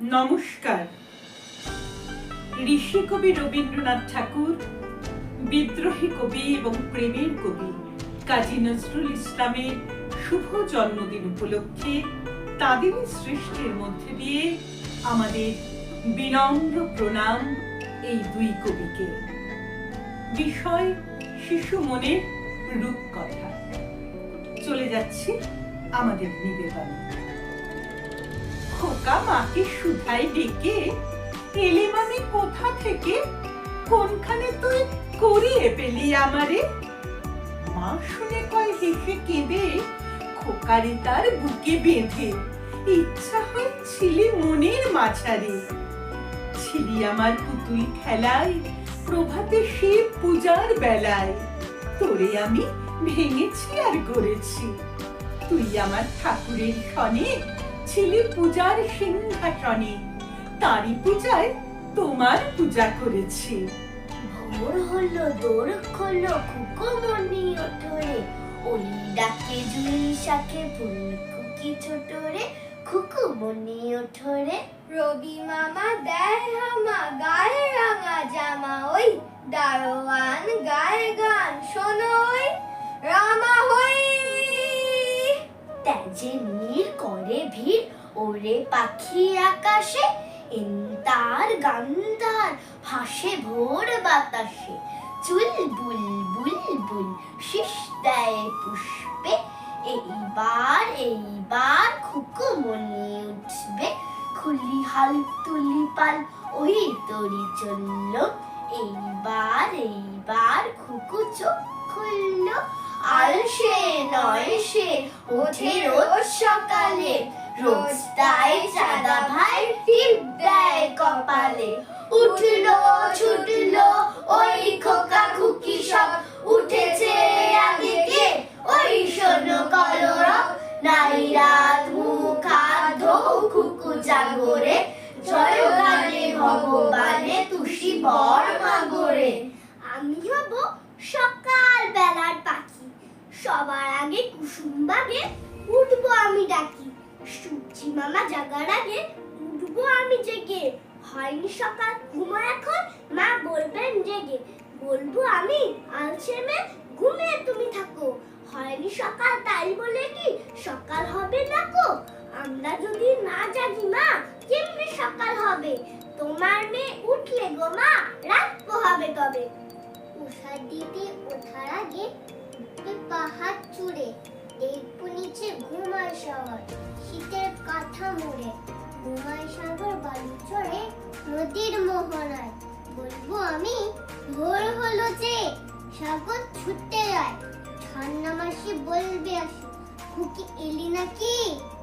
নমস্কার। ঋষি কবি রবীন্দ্রনাথ ঠাকুর, বিদ্রোহী কবি এবং প্রেমের কবি কাজী নজরুল ইসলামের শুভ জন্মদিন উপলক্ষে তাদের সৃষ্টির মধ্যে দিয়ে আমাদের বিনম্র প্রণাম এই দুই কবিকে। বিষয় শিশু মনের রূপকথা। চলে যাচ্ছি আমাদের নিবেদন। খোকা মাকে সুধাই ডেকে, এলিম আমি কোথা থেকে, কোনখানে তুই করিয়ে পেলি আমারে। মা শুনে কয় হেসে কেঁদে, খোকারে তার বুকে বেঁধে, ইচ্ছা হয় ছিলি মনের মাঝারে। ছিলি আমার পুতুল খেলায়, প্রভাতে শিব পূজার বেলায়। তোরে আমি ভেঙেছি আর গড়েছি, তুই আমার ঠাকুরের সনে ছিলি পূজার সিংহাসনে। তারই পূজায় তোমার পূজা করেছি। ভোর হলো দোর খোলো খুকুমনি ওঠরে, ওলি ডাকে জুই শাখে ফুল খুকি ছোট রে, খুকুমনি ওঠরে। রবি মামা দেয় হামা গায়ে রাঙা জামা, ওই দারোয়ান গায়ে গান শোনো ওই রামা হই। তেজে নীর করে ভিড় ওরে পাখি আকাশে, এন্তার গান্ধার ভাসে ভোর বাতাসে। চুল বুল বুলবুল শীষ দেয় পুষ্পে, এইবার খুকুমনি উঠবে। খুলি হাল তুলি পাল ওই তরি চলল, এইবার খুকু চোখ খুলল। আলসে নয় সে ওঠে রোজ সকালে, রোজ তাই চাঁদা ভাই টিপ দেয় কপালে। উঠলো ছুটলো ওই খোকা খুকি সব, উঠেছে আগে কে ওই শোনো কলরব। নাই রাত মুখ হাত ধোও খুকু জাগরে, জয় গানে ভগবানে তুষি বর মাগরে। আমি হব সকাল বেলার পাখি, সবার আগে কুসুম বাগে উঠবো আমি ডাকি। সূর্যি মামা জাগার আগে উঠবো আমি জেগে, হয়নি সকাল ঘুমো এখন মা বলবেন জেগে। বলবো আমি আলসে মেয়ে ঘুমিয়ে তুমি থাকো, হয়নি সকাল তাই বলে কি সকাল হবে না কো। আমরা যদি না জাগি মা কেমনে সকাল হবে, তোমার মেয়ে উঠলে গো মা রাত পোহাবে তবে। উষা দিদি ওঠার আগে পাহাড় চূড়ে, দেখবো নিচে ঘুমায় শহর শীতের কাঁথা মুড়ে। ঘুমায় সাগর বালু চড়ে নদীর মোহনায়, বলবো আমি ভোর হলো যে সাগর ছুটতে যায়। ঝর্ণা মাসি বলবে আসি, খুকি এলি নাকি,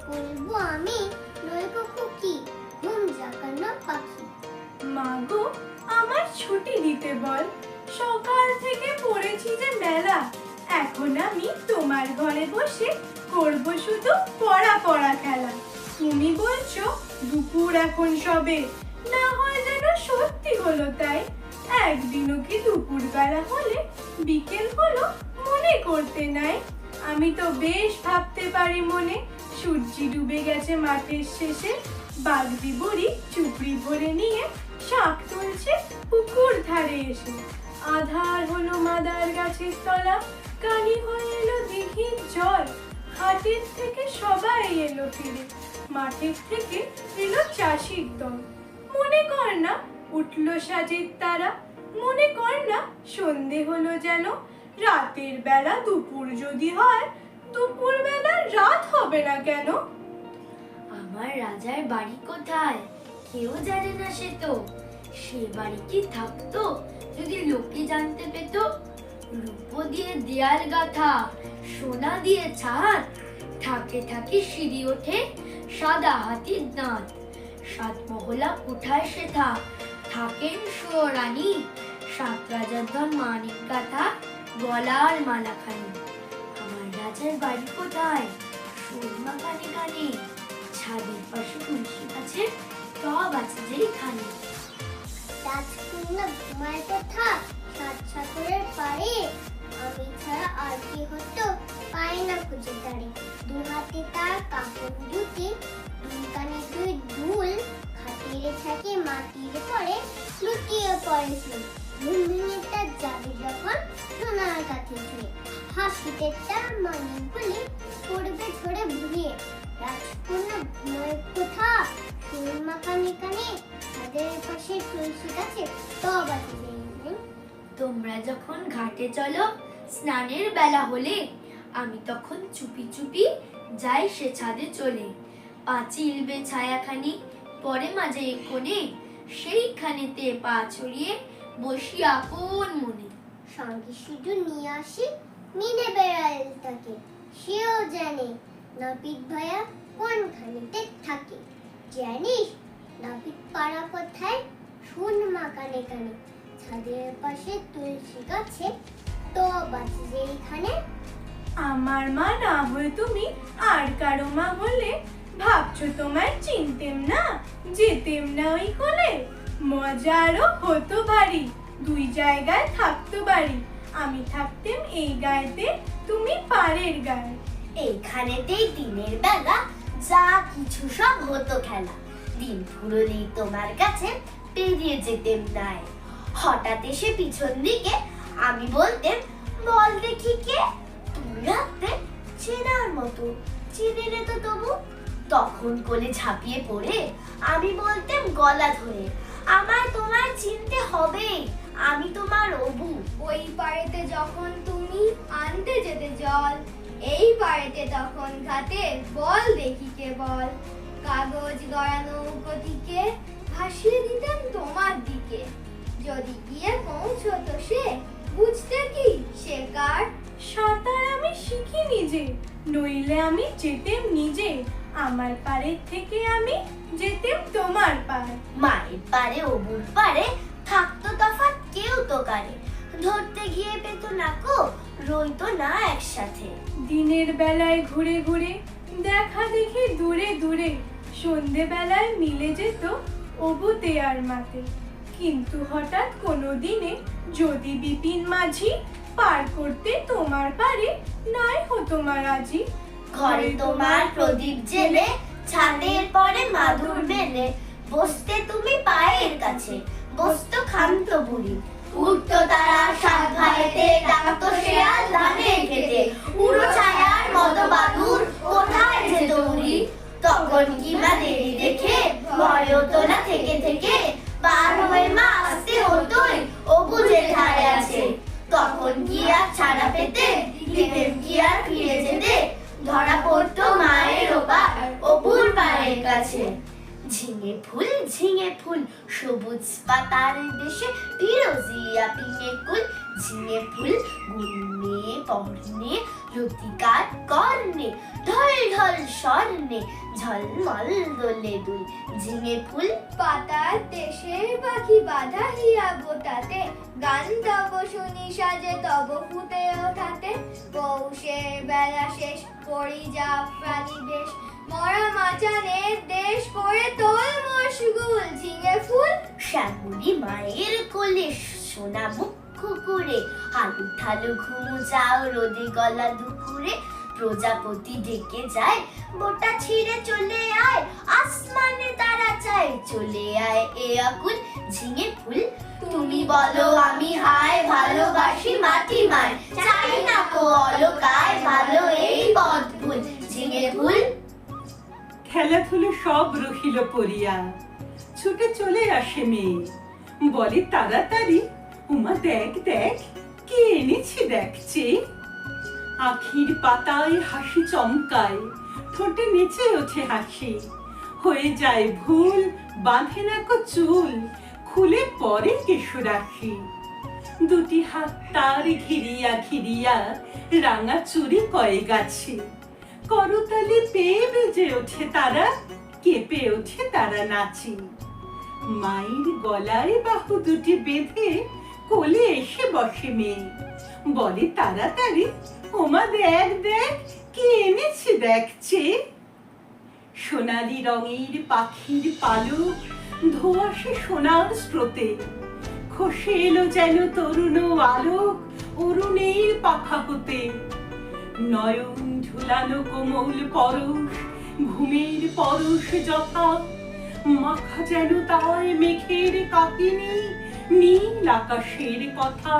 বলবো আমি নয়কো খুকি ঘুম জাগানো পাখি। মা গো আমার ছুটি দিতে বল, সকাল থেকে পড়েছি যে মেলা। এখন আমি তোমার ঘরে বসে করব শুধু পড়া খেলা। তুমি বলছো দুপুর এখন সবে, না হয় যেন সত্যি হলো তাই। একদিনও কি দুপুর বেলা হলে বিকেল হলো মনে করতে নাই। আমি তো বেশ ভাবতে পারি মনে, সূর্যি ডুবে গেছে মাঠের শেষে। বাগদি বুড়ি চুপড়ি ভরে নিয়ে শাক তুলছে পুকুর ধারে এসে। আধার হলো মাদার গাছের তলা, কালি হয়ে এলো দিঘির জল। হাটের থেকে সবাই এলো ফিরে, মাঠের থেকে এলো চাষির দল। মনে কর না উঠলো সাজের তারা, মনে কর না সন্ধে হলো যেন। রাতের বেলা দুপুর যদি হয়, দুপুর বেলা রাত হবে না কেন? আমার রাজার বাড়ি কোথায় কেউ জানে না সে তো, সে বাড়ি কি থাকতো যদি লোকে জানতে পেত। রূপো দিয়ে দেয়াল গাথা, সোনা দিয়ে ছাদ, থাকে থাকে সিঁড়ি ওঠে সাদা হাতির দাঁত। সাত মহলা কোঠায় সে থাকেন রানী, সাত রাজার ধন মানিক গাথা গলার মালাখানি। আমার রাজার বাড়ি কোথায় সুরমা কানে কানে, ছাদের পাশে তুলসী গাছে টব আছে যেখানে। রাজকন্যা ঘুমায় কোথা সাত সাগরের পাড়ে, আমি ছাড়া আর কি হতো পায় না খুঁজে তারে। দু হাতে তার কাপড় জুতি, দুই কানে দুই দুল, বয়সে ভুনভুনির তার যাবে যখন সোনার কাছে ছুঁয়ে হাসিতে তার মানে বলে পড়বে ঝরে ভুলিয়ে রাজকন্যা ঘুমোয় কোথা সুরমা কানে কানে তাদের পাশে তুলসী গাছে তবাতে নেই। তোমরা যখন ঘাটে চলো স্নানের বেলা হলে আমি তখন চুপি চুপি যাই সে ছাদে চলে পাঁচিল বে ছায়াখানি পরে মাঝে কোণে সেইখানেতে পা ছড়িয়ে বসি আপন মনে। সঙ্গে শুধু নিয়ে আসি মিনে বেড়ালটাকে, সেও জানে নাপিত ভাইয়া কোনখানেতে থাকে। জানিস নাপিত পাড়া কোথায়? শোন মা কানে কানে ছাদের পাশে তুলসী গাছে তব আছে যেইখানে। আমার মা না হয়ে তুমি আর কারো মা হলে ভাবছো তোমায় চিনতেম না, যেতেম না ওই কোলে। মজা আরো হতো ভারী, দুই জায়গায় থাকতো বাড়ি। আমি থাকতেম এই গায়েতে, তুমি পাড়ের গায়ে। এইখানেতেই দিনের বেলা যা কিছু সব হতো খেলা। দিন ফুরলেই তোমার কাছে পেরিয়ে যেতেম নাই। হঠাৎ এসে পিছন দিকে আমি বলতেম বল দেখি কে। তুমি ভাবতে চেনার মতো, চিনে রে তো তবু। তখন কোলে ঝাঁপিয়ে পড়ে আমি বলতেম গলা ধরে আমায় তোমায় চিনতে হবে, আমি তোমার অবু। ওই পাড়েতে যখন তুমি আনতে যেতে জল, এই পাড়েতে তখন ঘাটে বল দেখি কে বল। কাগজ গড়া নৌকো থেকে ভাসিয়ে দিতেন তোমার দিকে। যদি গিয়ে পৌঁছতো সে, বুঝতে কি সে কার। সাঁতার আমি শিখিনি যে, নইলে আমি যেতেম নিজে। আমার পাড়ের থেকে আমি যেতেম তোমার পাড়। মায়ের পারে অবুর পারে থাকতো তফাৎ কেউ তো কারে। ধরতে গিয়ে পেত না কো, রইতো না একসাথে। দিনের বেলায় ঘুরে ঘুরে দেখা দেখি দূরে দূরে, সন্ধে বেলায় মিলে যেত অবুতে আর মাতে। কিন্তু হঠাৎ কোনো দিনে যদি বিপিন মাঝি পার করতে তোমার পারে, নাই হতো মা রাজি। ঘরে তোমার প্রদীপ জেলে ছাদের পরে মাদুর মেলে বসতে তুমি পায়ের কাছে, বসতো ক্ষান্ত বুড়ি। উঠতো তারা সাত ভাইতে, ডাকতো শেয়াল ধানে খেতে। উড়ো ছায়ার মতো বাদুর কোথায় যে দৌড়ি। তখন কি মা দেরি দেখে ভয় হতো না থেকে থেকে, পার হয়ে মা আসতে হতোই অবু যে ধারে আছে। তখন কি আর ছাড়া পেতে, দিতেম কি আর ফিরে যেতে। ধরা পড়তো মায়ের ওপার অপুর পায়ের কাছে। ঝিঙে ফুল সবুজ পাতার দেশে ফিরোজিয়া পিঙে কুল। ঝিঙে ফুল গুণে পর্ণে লতিকার কর্ণে, ঢল ঢল স্বর্ণে ঝলমল দোলে দুল। ঝিঙে ফুল পাতার দেশের পাখি বাধা হিয়া বোটাতে, গান তব শুনি সাজে তব ফুটে ওঠাতে। পৌষের বেলা শেষ করি যা প্রাণী বেশ, মরা মাচানের দেশ করে তোল মশগুল। ঝিঙে ফুল শ্যামলী মায়ের কোলে সোনা মুখ করে, হালু ঠালু ঘুমু যাও রোদে গলা দুপুরে। প্রজাপতি ডেকে যায় বোটা ছিঁড়ে চলে আয়, আসমানে তারা চায় চলে আয় এ আকুল। ঝিঙে ফুল তুমি বলো আমি হায় ভালোবাসি মাটি মায়, চাই না কো অলকায় ভালো এই পথ ভুল। ঝিঙে ফুল খেলাধুলো সব রহিল পড়িয়া, ছুটে চলে আসে মেয়ে, বলে তাড়াতাড়ি উমা দেখ দেখ কে এনেছি দেখছে। আখির পাতায় হাসি চমকায়, ঠোঁটে নেচে ওঠে হাসি। হয়ে যায় ভুল, বাঁধে না কো চুল, খুলে পরে কেশু রাখি। দুটি হাত তার ঘিরিয়া ঘিরিয়া রাঙা চুরি কয়ে গাছে। করতালি পেয়ে বেজে ওঠে তারা, কেঁপে ওঠে তারা নাচে। মায়ের গলায় বাহু দুটি বেঁধে কোলে এসে বসে মেয়ে, বলে তাড়াতাড়ি ওমা দেখ দেখ কে এনেছি দেখছে। সোনালি রঙের পাখির পালক ধোঁয়াশে সোনার স্রোতে, খসে এলো যেন তরুণ আলোক অরুণের পাখা হতে। নয়ন ঝুলানো কোমল পরশ, ঘুমের পরশ যথা, মাখা যেন তাই মেঘের কাহিনী, নীল আকাশের কথা,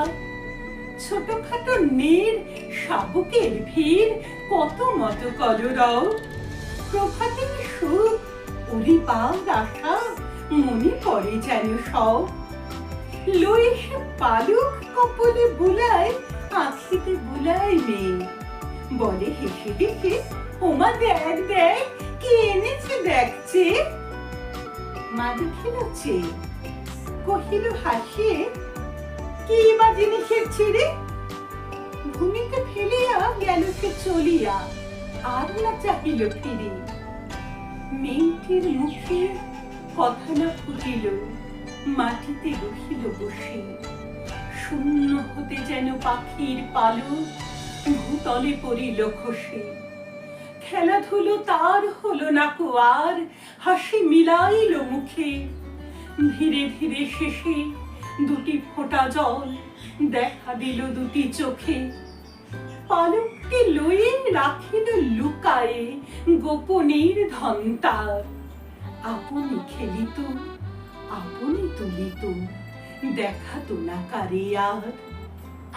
ছোটখাটো নের শাবকের ভিড়, কত মত কলরব, প্রভাতের সুখ, উড়িবার আশা, মনে পড়ে যেন সব। লই সে পালক কপলে বুলায়, আঁখিতে বুলায় মেয়ে, বলে হেসে হেসে, ওমা দেখ দেখ কি এনেছে দেখছে। মা দেখিল চেয়ে, কহিল হাসিয়ে, কি বা জিনিসের ছিঁড়ে। ভূমিতে ফেলিয়া গেল সে চলিয়া, আর না চাহিল ফিরে। মেয়েটির মুখে কথা না ফুটিল, মাটিতে রহিল বসে। শূন্য হতে যেন পাখির পালক, ভূতলে পড়িল খসে। খেলাধুলো তার হলো না কো আর, হাসি মিলাইল মুখে। ধীরে ধীরে শেষে দুটি ফোঁটা জল দেখা দিল দুটি চোখে। পালকটি লয়ে রাখিল লুকায়ে গোপনের ধন তার। আপনি খেলিত, আপনি তুলিত, দেখাতো না কারে আর।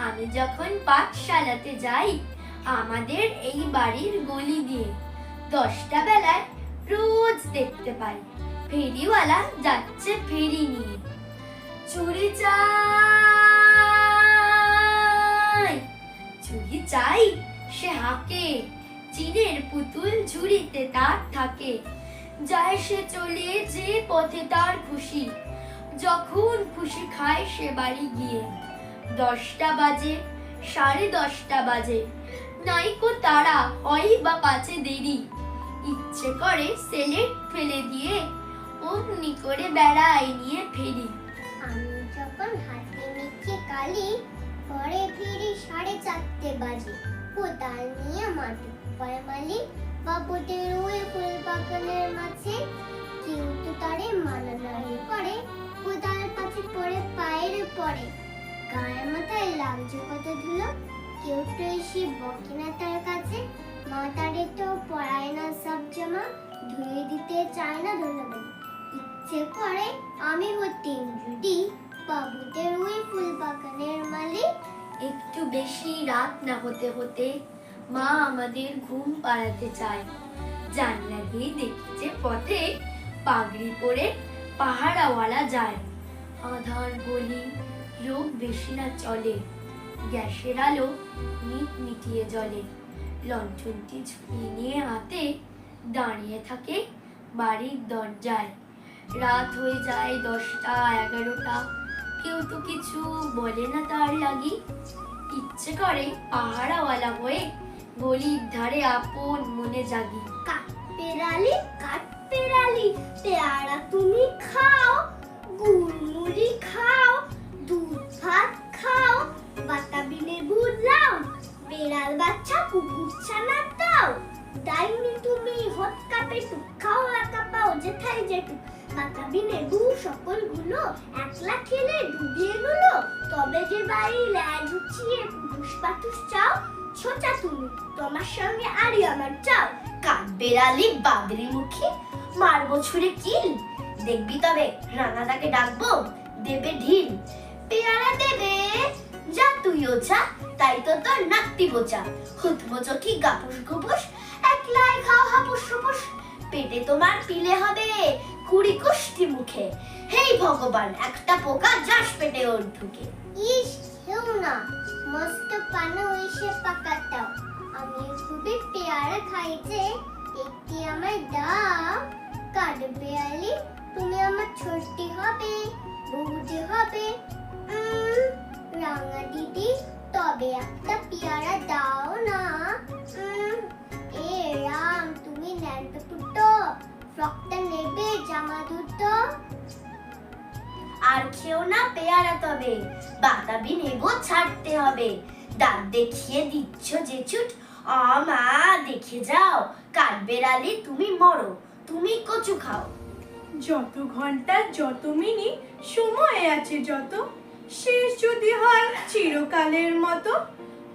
আমি যখন পাঠশালাতে যাই আমাদের এই বাড়ির গলি দিয়ে 10টা বেলায় রোজ দেখতে পাই ফেরিওয়ালা যাচ্ছে ফেরি নিয়ে। চুরি চাই, চুরি চাই সে হাঁকে, চিনের পুতুল ঝুড়িতে তার থাকে। যায় সে চলে যে পথে তার খুশি, যখন খুশি খায় সে বাড়ি গিয়ে। 10টা বাজে, 10:30 বাজে, নাইকো তারা হয় বা পাছে দেরি। ইচ্ছে করে সেলেট ফেলে দিয়ে অমনি করে বেড়াই নিয়ে ফেরি। আমি যখন হাতে মেখে কালি, পরে ফিরি 4:30 বাজে। কোদাল নিয়ে মাটি পায় মালি, বাবুদের ওই ফুল বাগানের মাঝে। কিন্তু তারে মানা নাহি করে, কোদাল পাছে পড়ে পায়ের পরে। গায়ের মাথায় লাগছে কত ধুলো, কেউ তো এসে বকে না তার কাছে। মা তারে তো পড়ায় না সব জামা, ধুয়ে দিতে চায় না ধন্যবাদ। ইচ্ছে করে আমি হতেন যদি বাবুদের ওই ফুল বাগানের মালিক। একটু বেশি রাত না হতে হতে মা আমাদের ঘুম পাড়াতে চায়। জানলা দিয়ে দেখি যে পথে পাগড়ি পরে পাহারাওয়ালা যায়। আধার গলি, লোক বেশি না চলে, গ্যাসের আলো মিট মিটিয়ে জ্বলে। লণ্ঠনটি ঝুলিয়ে নিয়ে হাতে দাঁড়িয়ে থাকে বাড়ির দরজায়। রাত হয়ে যায় 10টা 11টা, কেউ তো কিছু বলে না তার লাগি। ইচ্ছে করে পাহারাওয়ালা হয়ে গলির ধারে আপন মনে জাগি। কাঠপেরালি কাঠপেরালি, পেয়ারা তুমি খাও, গুড়মুড়ি খাও, দুধ ভাত খাও, বাতাবি লেবু দাও, বেড়াল বাচ্চা কুকুর ছানা দাও। ডাইনি তুমি হট কাপে টুক খাও, একা পাও যেথায় যেটুক। বাতাবি লেবু সকলগুলো একলা খেলে ডুবিয়ে গুলো। তবে যে বাড়ি ল্যাজ উঠিয়ে পুরুষ পাতুষ চাও, ছোটা তুমি তোমার সঙ্গে আরই আমার চাও। কাঠবেড়ালি বাদরি মুখী, মারবো ছুঁড়ে কিল। দেখবি তবে রানাদাকে ডাকবো, দেবে ঢিল। পেয়ারা দেবে, যা তুইও যা, তাই তো তোর নাকতি বোচা। হুতবো চোখি গাপুস গুপুস, একলাই খাও হাপুস হুপুস। পেটে তোমার পিলে হবে 20 কুষ্টি মুখে। হেই ভগবান, একটা পোকা যাস পেটে ওর ঢুকে। ইস কেউ না, মস্ত পানা হইছে পাকাটাও। আমি খুবই পেয়ারা খাইছে, একটি আমায় দাও। কাঠবেড়ালি তুমি আমার ছোট্টি হবে, বৌদি হবে। রাঙা দিদি তবে একটা পেয়ারা দাও না। এ রাম তুমি ন্যাংটো ফুটো, ফ্রকটা নেবে জামা দুটো। আর খেও না পেয়ারা তবে, বাতাবি নেবো ছাড়তে হবে। দাঁত দেখিয়ে দিচ্ছ যে ছুট, মা দেখে যাও। কাঠবেড়ালি তুমি মরো, তুমি কচু খাও। যত ঘন্টা যত মিনিট সময় আছে যত, শেষ যদি হয় চিরকালের মতো,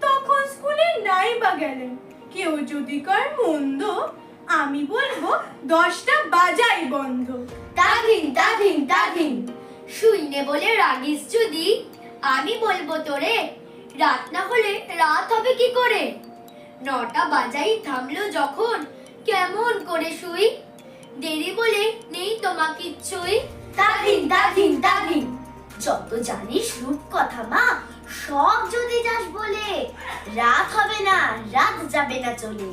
তখন স্কুলে নাই বা গেলেন। কেউ যদি কর মন্দ, আমি বলবো 10টা বাজাই বন্ধ। তাগিন তাগিন তাগিন, শুইনে বলে রাগিস যদি, আমি বলবো তোরে, রাত না হলে রাত হবে কি করে? 9টা বাজাই থামলো যখন, কেমন করে শুই? দেরি বলে নেই তোমা কিচ্ছুই। তাগিন তাগিন তাগিন, যত জানিস রূপ কথা মা, সব যদি যাস বলে, রাত হবে না, রাত যাবে না চলে।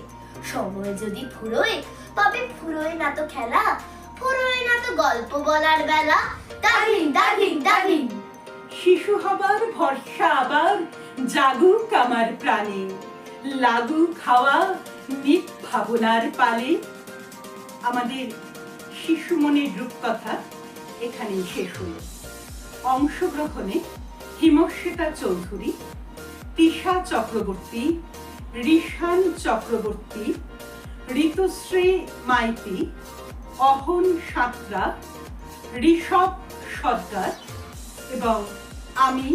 সময় যদি ফুরোয়, তবে ফুরোয় না তো খেলা, ফুরোয় না তো গল্প বলার বেলা। তাগিন তাগিন তাগিন। শিশু হবার ভরসা আবার জাগুক আমার প্রাণে, লাগুক হাওয়া নিক ভাবনার পালে। আমাদের শিশু মনের রূপকথা এখানেই শেষ হলো। অংশগ্রহণে হিমশ্বেতা চৌধুরী, তিশা চক্রবর্তী, রিশান চক্রবর্তী, ঋতুশ্রী মাইতি, অহন সাঁতরা, ঋষভ সর্দার এবং আমি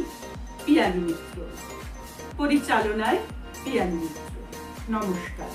পিয়ালি মিত্র। পরিচালনায় পিয়ালি মিত্র। নমস্কার।